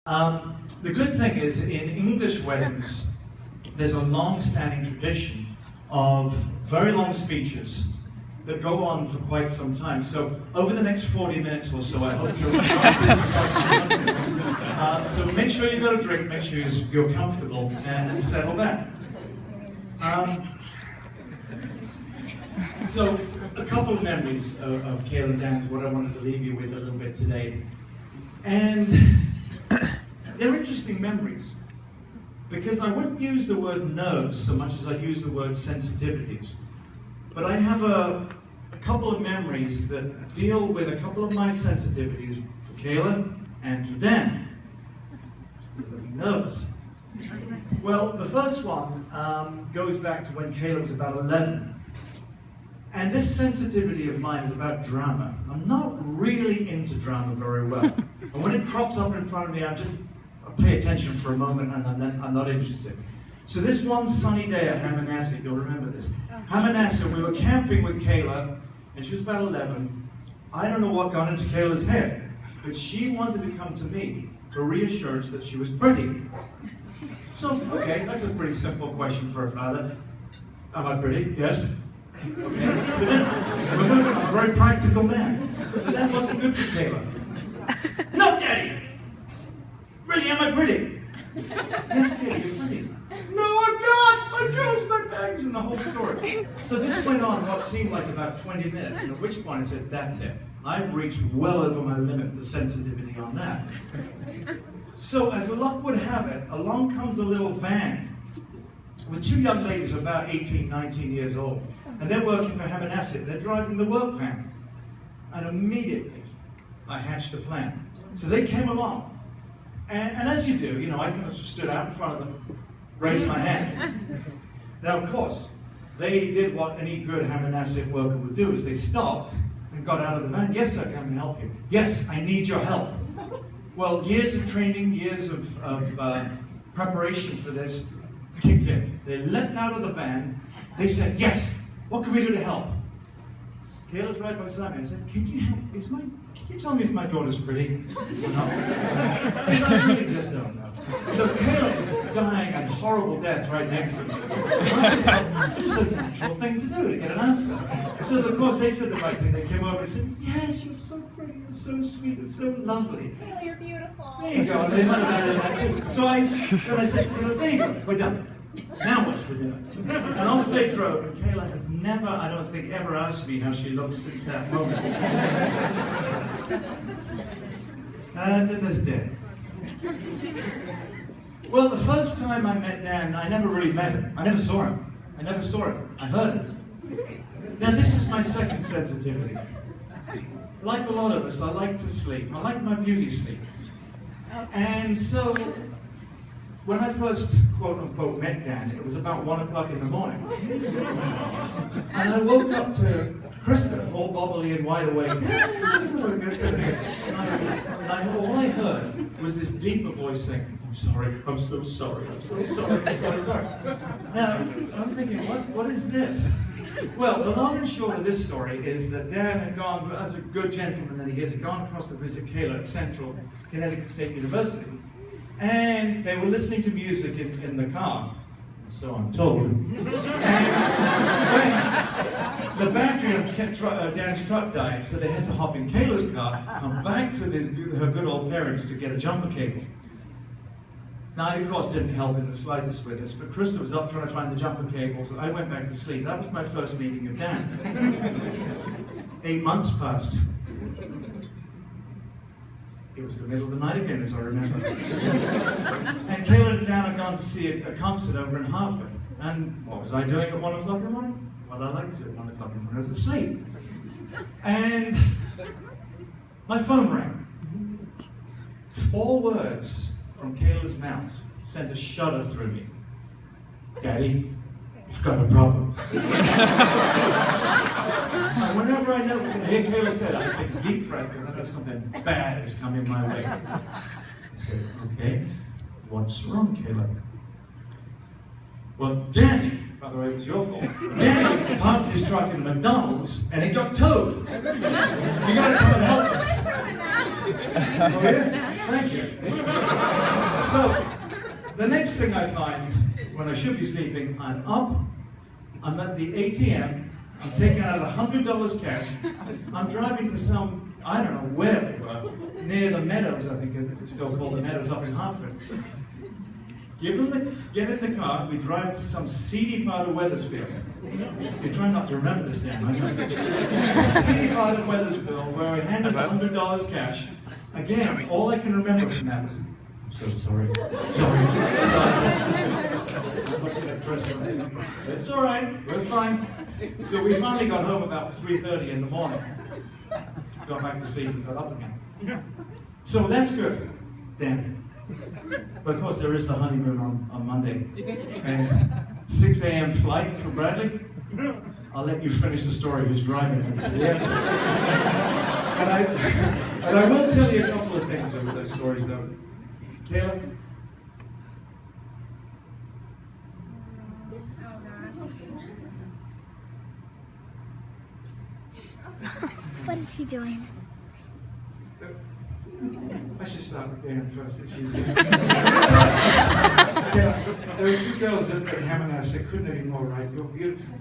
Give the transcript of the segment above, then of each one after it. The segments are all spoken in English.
The good thing is, in English weddings, there's a long-standing tradition of very long speeches that go on for quite some time. So over the next 40 minutes or so, I hope you'll so make sure you've got a drink, make sure you're comfortable, and settle back. So a couple of memories of Kayla and Dan is what I wanted to leave you with a little bit today. And they're interesting memories, because I wouldn't use the word nerves so much as I use the word sensitivities. But I have a couple of memories that deal with a couple of my sensitivities for Kayla and for Dan. Nerves. Well, the first one goes back to when Kayla was about 11. And this sensitivity of mine is about drama. I'm not really into drama very well. And when it crops up in front of me, I pay attention for a moment and I'm not interested. So this one sunny day at Hammonasset, you'll remember this. Hammonasset, we were camping with Kayla, and she was about 11. I don't know what got into Kayla's head, but she wanted to come to me for reassurance that she was pretty. So, okay, that's a pretty simple question for a father. Am I pretty? Yes. Okay, let's do it. I'm a very practical man. But that wasn't good for Kayla. No, Daddy! Really, am I pretty? Yes, Kayla, you're pretty. No, I'm not! My girl's my bangs, and the whole story. So this went on what seemed like about 20 minutes, and at which point I said, that's it. I've reached well over my limit for sensitivity on that. So as luck would have it, along comes a little van with two young ladies about 18, 19 years old. And they're working for Hammonasset. They're driving the work van. And immediately, I hatched a plan. So they came along. And as you do, I kind of stood out in front of them, raised my hand. Now, of course, they did what any good Hammonasset worker would do, is they stopped and got out of the van. Yes, sir, can I help you? Yes, I need your help. Well, years of training, years of preparation for this kicked in. They leapt out of the van. They said, yes, what can we do to help? Kayla's right beside me. I said, can you tell me if my daughter's pretty or not? Because I really just don't know. So Kayla is dying a horrible death right next to me. This is the natural thing to do, to get an answer. So of course they said the right thing. They came over and said, yes, you're so pretty, you're so sweet, you're so lovely. Kayla, you're beautiful. There you go, and they might have added that too. So I said, there you go, we're done. Now what's for dinner? And off they drove, and Kayla has never, I don't think, ever asked me how she looks since that moment. And then there's Dan. Well, the first time I met Dan, I never really met him. I never saw him. I heard him. Now this is my second sensitivity. Like a lot of us, I like to sleep. I like my beauty sleep. And so, when I first, quote-unquote, met Dan, it was about 1 o'clock in the morning. And I woke up to Krista, all bubbly and wide awake. And all I heard was this deeper voice saying, I'm sorry, I'm so sorry, I'm so sorry, I'm so sorry. Now, I'm thinking, what is this? Well, the long and short of this story is that Dan had gone, as a good gentleman that he is, had gone across to visit Kayla at Central Connecticut State University. And they were listening to music in the car, so I'm told. And when the battery of Dan's truck died, so they had to hop in Kayla's car, come back to her good old parents to get a jumper cable. Now, I, of course, didn't help in the slightest with this, but Krista was up trying to find the jumper cables. I went back to sleep. That was my first meeting of Dan. 8 months passed. It was the middle of the night again, as I remember. And Kayla and Dan had gone to see a concert over in Hartford. And what was I doing at 1 o'clock in the morning? What I like to do at 1 o'clock in the morning. I was asleep. And my phone rang. 4 words from Kayla's mouth sent a shudder through me. Daddy, you've got a problem. And whenever I hear Kayla say that, I take a deep breath because I know something bad is coming my way. I said, okay, what's wrong, Kayla? Well, Danny, by the way, it was your fault. Danny parked his truck in McDonald's and it got towed. You gotta come and help us. Oh yeah? Thank you. So, the next thing I find, when I should be sleeping, I'm up, I'm at the ATM, I'm taking out $100 cash, I'm driving to some, I don't know where they were, near the Meadows, I think it's still called the Meadows up in Hartford. Get in the car, we drive to some seedy part of Weathersfield. You're trying not to remember this damn, I know. Some seedy part of Weathersfield where I handed $100 cash. Again, all I can remember from that was, I'm so sorry. Sorry. It's all right. We're fine. So we finally got home about 3:30 in the morning. Got back to sleep and got up again. So that's good. Damn. But of course there is the honeymoon on Monday. And 6 a.m. flight for Bradley. I'll let you finish the story who's driving him to the airport. And I will tell you a couple of things over those stories though. Kayla? What is he doing? I should start with Dan first. It's easier. Yeah, there was two girls that Ham and I said, couldn't any more right? You're beautiful.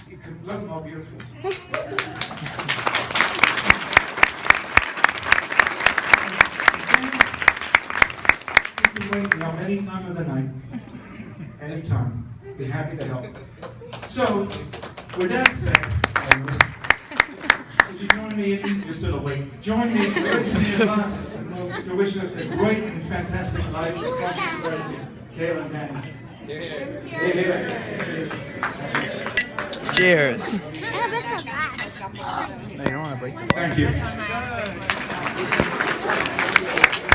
You could look more beautiful. You can wake me up any time of the night. Anytime. Be happy to help. So, with that said, would you join me in, you're still awake, join me in raising your glasses and to wish us a great and fantastic life. Kayla and Dan. Cheers. I bet the No, you don't want to break the Thank you.